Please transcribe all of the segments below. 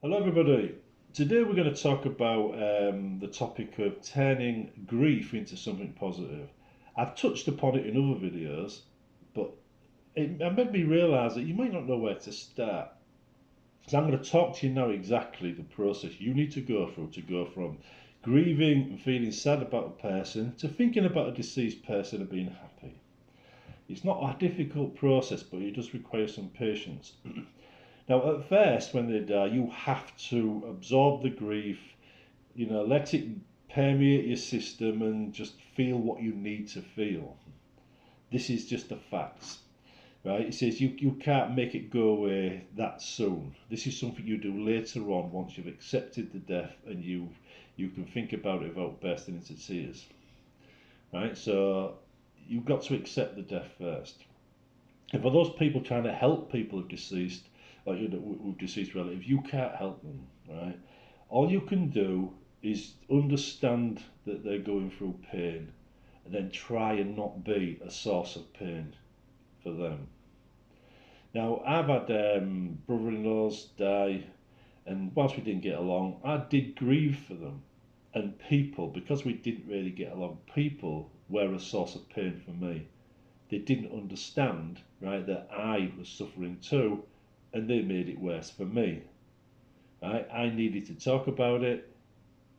Hello, everybody. Today we're going to talk about the topic of turning grief into something positive. I've touched upon it in other videos, but it made me realise that you might not know where to start. So I'm going to talk to you now exactly the process you need to go through to go from grieving and feeling sad about a person to thinking about a deceased person and being happy. It's not a difficult process, but it does require some patience. Now, at first, when they die, you have to absorb the grief, let it permeate your system and just feel what you need to feel. This is just the facts, right? It says you can't make it go away that soon. This is something you do later on once you've accepted the death and you can think about it without bursting into tears, right? So you've got to accept the death first. And for those people trying to help people who've deceased, like with deceased relatives, you can't help them, right? All you can do is understand that they're going through pain, and then try and not be a source of pain for them. Now, I've had brother-in-laws die, and whilst we didn't get along, I did grieve for them. And people, because we didn't really get along, people were a source of pain for me. They didn't understand, right, that I was suffering too, and they made it worse for me. Right? I needed to talk about it.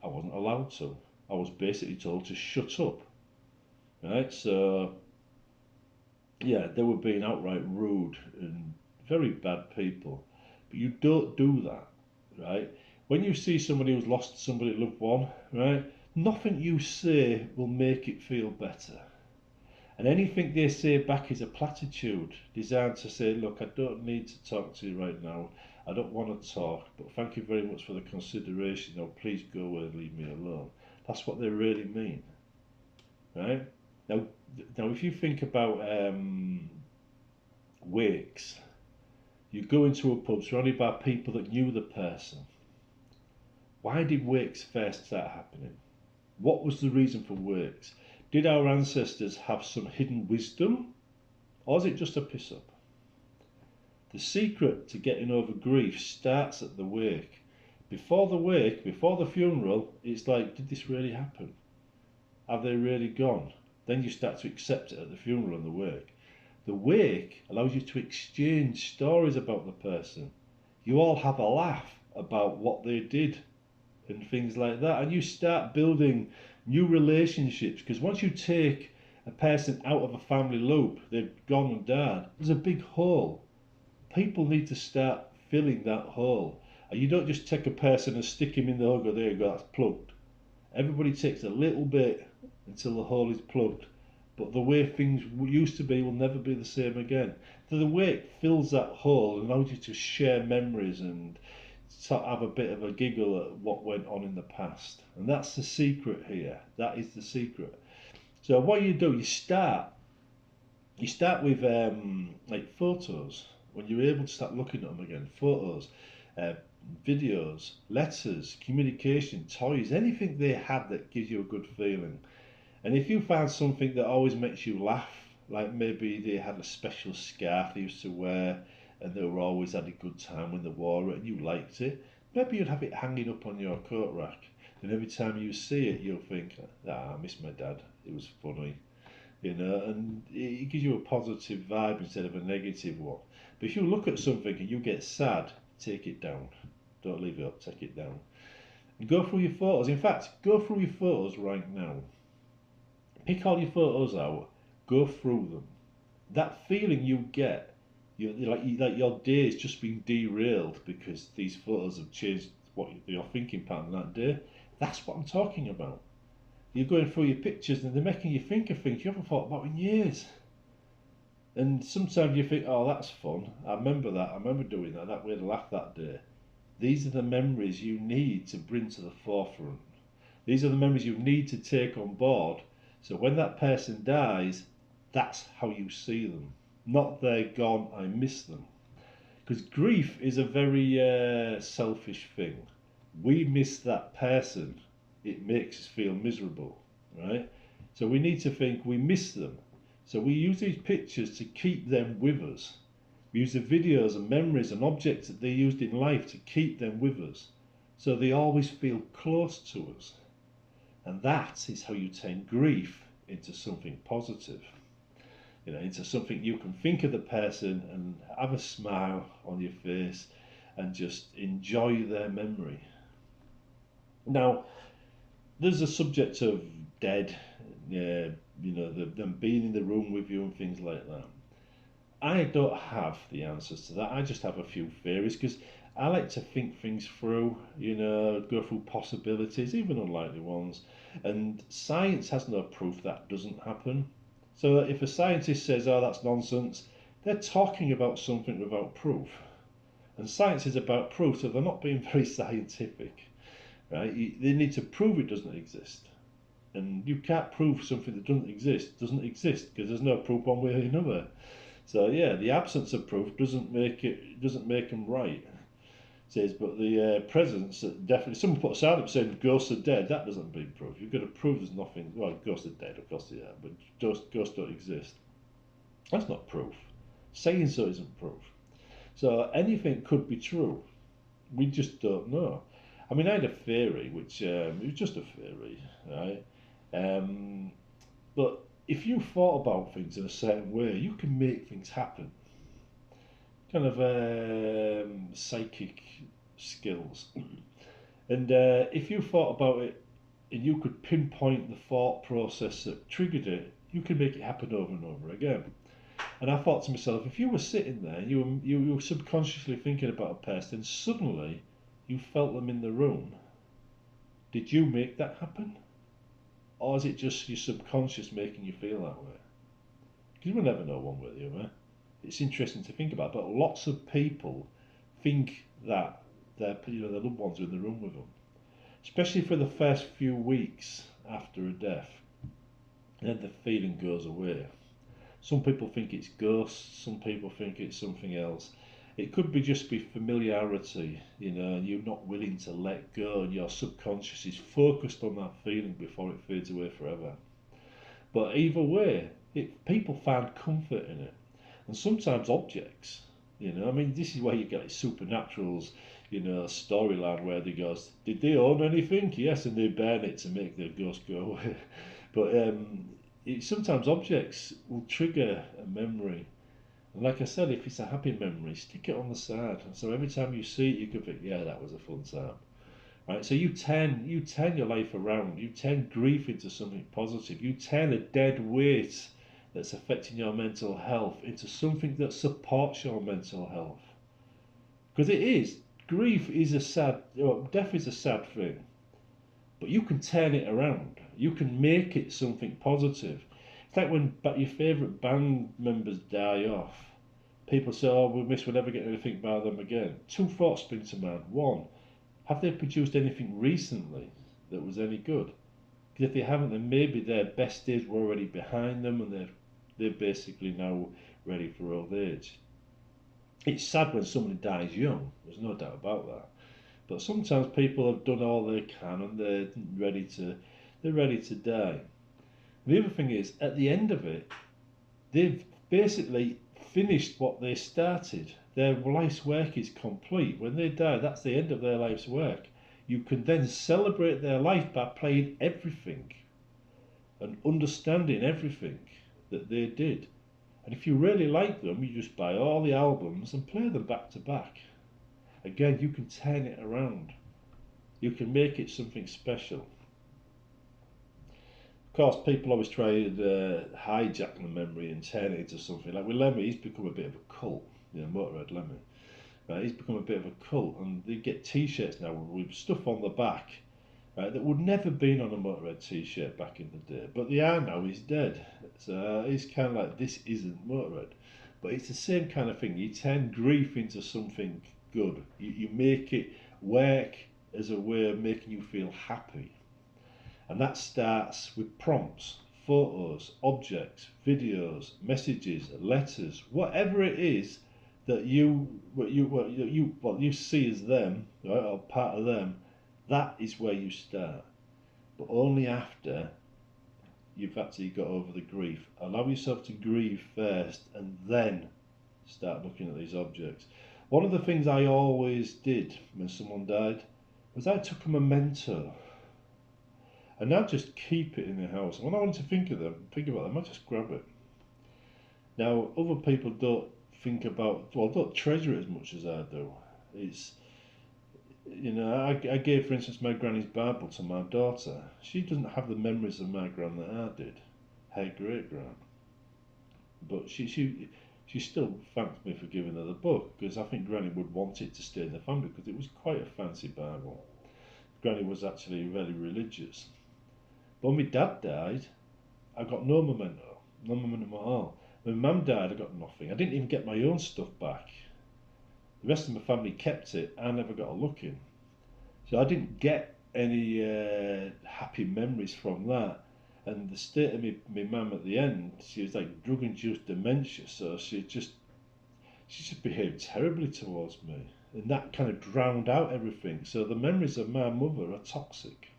I wasn't allowed to. I was basically told to shut up. Right? So yeah, they were being outright rude and very bad people. But you don't do that, right? When you see somebody who's lost somebody loved one, right, nothing you say will make it feel better. And anything they say back is a platitude designed to say, look, I don't need to talk to you right now. I don't want to talk, but thank you very much for the consideration. Now, please go away and leave me alone. That's what they really mean, right? Now, if you think about wakes, you go into a pub surrounded by people that knew the person. Why did wakes first start happening? What was the reason for wakes? Did our ancestors have some hidden wisdom, or is it just a piss up? The secret to getting over grief starts at the wake. Before the wake, before the funeral, it's like, did this really happen? Have they really gone? Then you start to accept it at the funeral and the wake. The wake allows you to exchange stories about the person. You all have a laugh about what they did and things like that, and you start building new relationships, because once you take a person out of a family loop, they've gone and died, there's a big hole. People need to start filling that hole, and you don't just take a person and stick him in the hole and go, there you go, that's plugged. Everybody takes a little bit until the hole is plugged, but the way things used to be will never be the same again. So the wake fills that hole and allows you to share memories and have a bit of a giggle at what went on in the past. And that's the secret here. That is the secret. So what you do, you start with like photos. When you're able to start looking at them again, photos, uh, videos, letters, communication, toys, anything they had that gives you a good feeling. And if you find something that always makes you laugh, like maybe they had a special scarf they used to wear and they were always had a good time when they wore it and you liked it, maybe you'd have it hanging up on your coat rack. And every time you see it, you'll think, I miss my dad. It was funny, and it gives you a positive vibe instead of a negative one. But if you look at something and you get sad, take it down. Don't leave it up, take it down. And go through your photos. In fact, go through your photos right now. Pick all your photos out, go through them. That feeling you get, like your day is just been derailed because these photos have changed what your thinking pattern that day. That's what I'm talking about. You're going through your pictures and they're making you think of things you haven't thought about in years. And sometimes you think, oh, that's fun. I remember that. I remember doing that. That we had a laugh that day. These are the memories you need to bring to the forefront. These are the memories you need to take on board. So when that person dies, that's how you see them. Not they're gone, I miss them. Because grief is a very selfish thing. We miss that person, it makes us feel miserable, right? So we need to think we miss them. So we use these pictures to keep them with us. We use the videos and memories and objects that they used in life to keep them with us, so they always feel close to us. And that is how you turn grief into something positive. Into something you can think of the person and have a smile on your face and just enjoy their memory. Now, there's a subject of dead, them being in the room with you and things like that. I don't have the answers to that. I just have a few theories because I like to think things through, go through possibilities, even unlikely ones. And science has no proof that doesn't happen. So if a scientist says, oh, that's nonsense, they're talking about something without proof. And science is about proof, so they're not being very scientific, right? They need to prove it doesn't exist. And you can't prove something that doesn't exist because there's no proof one way or another. So yeah, the absence of proof doesn't make them right. It says, but the presence definitely. Someone put a sign up saying ghosts are dead. That doesn't bring proof. You've got to prove there's nothing. Well, ghosts are dead, of course they are, but ghosts don't exist. That's not proof. Saying so isn't proof. So anything could be true. We just don't know. I mean, I had a theory, which it was just a theory, right? But if you thought about things in a certain way, you can make things happen. Kind of psychic skills. And if you thought about it and you could pinpoint the thought process that triggered it, you can make it happen over and over again. And I thought to myself, if you were sitting there, you were subconsciously thinking about a person, and suddenly you felt them in the room, did you make that happen? Or is it just your subconscious making you feel that way? Because we'll never know one way or the other. It's interesting to think about, but lots of people think that their loved ones are in the room with them, especially for the first few weeks after a death. And then the feeling goes away. Some people think it's ghosts, some people think it's something else. It could just be familiarity, and you're not willing to let go, and your subconscious is focused on that feeling before it fades away forever. But either way, people find comfort in it. And sometimes objects, this is where you get like supernaturals, storyline where they go, did they own anything? Yes, and they burn it to make the ghost go away. But sometimes objects will trigger a memory. And like I said, if it's a happy memory, stick it on the side. And so every time you see it, you can think, yeah, that was a fun time. Right? So you turn your life around. You turn grief into something positive. You turn a dead weight that's affecting your mental health into something that supports your mental health. Because it is. Grief is death is a sad thing. But you can turn it around. You can make it something positive. It's like when your favourite band members die off. People say, oh, we'll never get anything by them again. Two thoughts spring to mind. One, have they produced anything recently that was any good? Because if they haven't, then maybe their best days were already behind them and they're basically now ready for old age. It's sad when somebody dies young, there's no doubt about that. But sometimes people have done all they can and they're ready to die. The other thing is, at the end of it, they've basically finished what they started. Their life's work is complete. When they die, that's the end of their life's work. You can then celebrate their life by playing everything and understanding everything that they did. And if you really like them, you just buy all the albums and play them back to back. Again, you can turn it around. You can make it something special. Of course, people always try to hijack the memory and turn it into something. Like with Lemmy, he's become a bit of a cult. Motorhead Lemmy. Right, he's become a bit of a cult, and they get T-shirts now with stuff on the back that would never been on a Motorhead T-shirt back in the day. But they are now. He's dead. So it's kind of like, this isn't Motorhead. But it's the same kind of thing. You turn grief into something good. You make it work as a way of making you feel happy. And that starts with prompts, photos, objects, videos, messages, letters, whatever it is that you see as them, right, or part of them. That is where you start. But only after you've actually got over the grief. Allow yourself to grieve first and then start looking at these objects. One of the things I always did when someone died was I took a memento, and I'd just keep it in the house. When I wanted to think about them, I just grab it. Now, other people don't don't treasure it as much as I do. It's, I gave, for instance, my granny's Bible to my daughter. She doesn't have the memories of my gran that I did, her great gran. But she still thanked me for giving her the book, because I think Granny would want it to stay in the family, because it was quite a fancy Bible. Granny was actually very religious. But when my dad died, I got no memento at all. When Mum died, I got nothing. I didn't even get my own stuff back. The rest of my family kept it. I never got a look in. So I didn't get any happy memories from that. And the state of my mum at the end, she was like drug-induced dementia, so she just behaved terribly towards me. And that kind of drowned out everything. So the memories of my mother are toxic.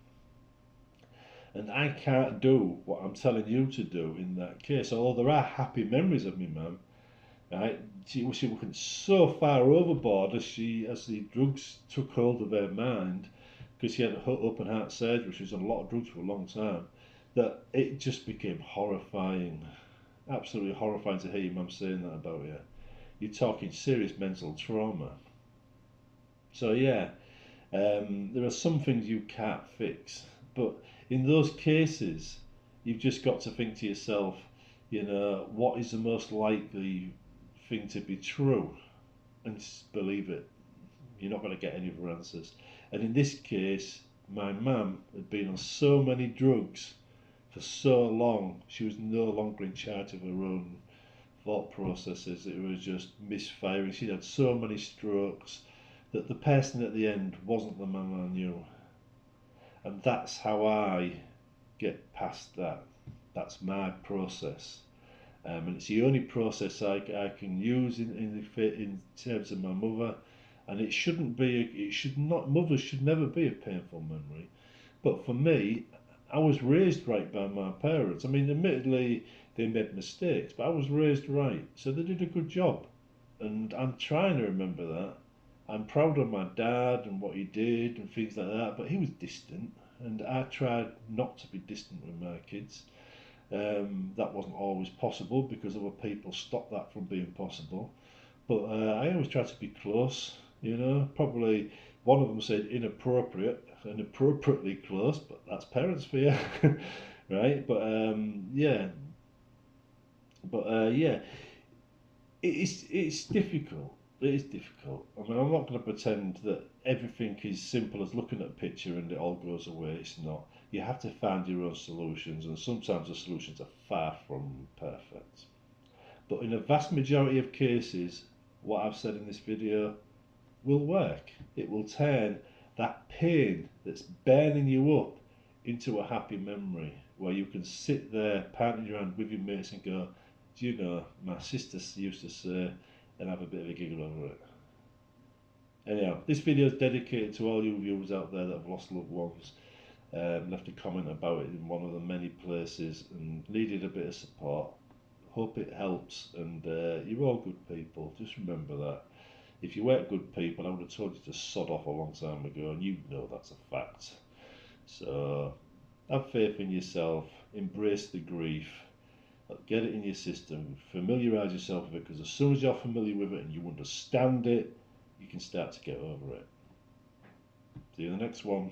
And I can't do what I'm telling you to do in that case. Although there are happy memories of my mum, right? She went so far overboard as the drugs took hold of her mind, because she had open heart surgery. She was on a lot of drugs for a long time. That it just became horrifying, absolutely horrifying to hear your mum saying that about you. You're talking serious mental trauma. So yeah, there are some things you can't fix, but in those cases, you've just got to think to yourself, what is the most likely thing to be true, and believe it. You're not going to get any other answers. And in this case, my mum had been on so many drugs for so long, she was no longer in charge of her own thought processes. It was just misfiring. She'd had so many strokes that the person at the end wasn't the man I knew. And that's how I get past that. That's my process. And it's the only process I can use in terms of my mother. And mothers should never be a painful memory. But for me, I was raised right by my parents. I mean, admittedly, they made mistakes, but I was raised right. So they did a good job. And I'm trying to remember that. I'm proud of my dad and what he did and things like that, but he was distant. And I tried not to be distant with my kids. That wasn't always possible, because other people stopped that from being possible. But I always tried to be close, Probably one of them said inappropriate and appropriately close, but that's parents for you, right? Yeah, it's difficult. It is difficult. I mean, I'm not going to pretend that everything is simple as looking at a picture and it all goes away. It's not. You have to find your own solutions, and sometimes the solutions are far from perfect. But in a vast majority of cases, what I've said in this video will work. It will turn that pain that's burning you up into a happy memory, where you can sit there pounding your hand with your mates and go, do you know, my sister used to say, and have a bit of a giggle over it. Anyhow, this video is dedicated to all you viewers out there that have lost loved ones, left a comment about it in one of the many places and needed a bit of support. Hope it helps, and you're all good people, just remember that. If you weren't good people, I would have told you to sod off a long time ago, and you know that's a fact. So have faith in yourself, embrace the grief, get it in your system, familiarise yourself with it, because as soon as you're familiar with it and you understand it, you can start to get over it. See you in the next one.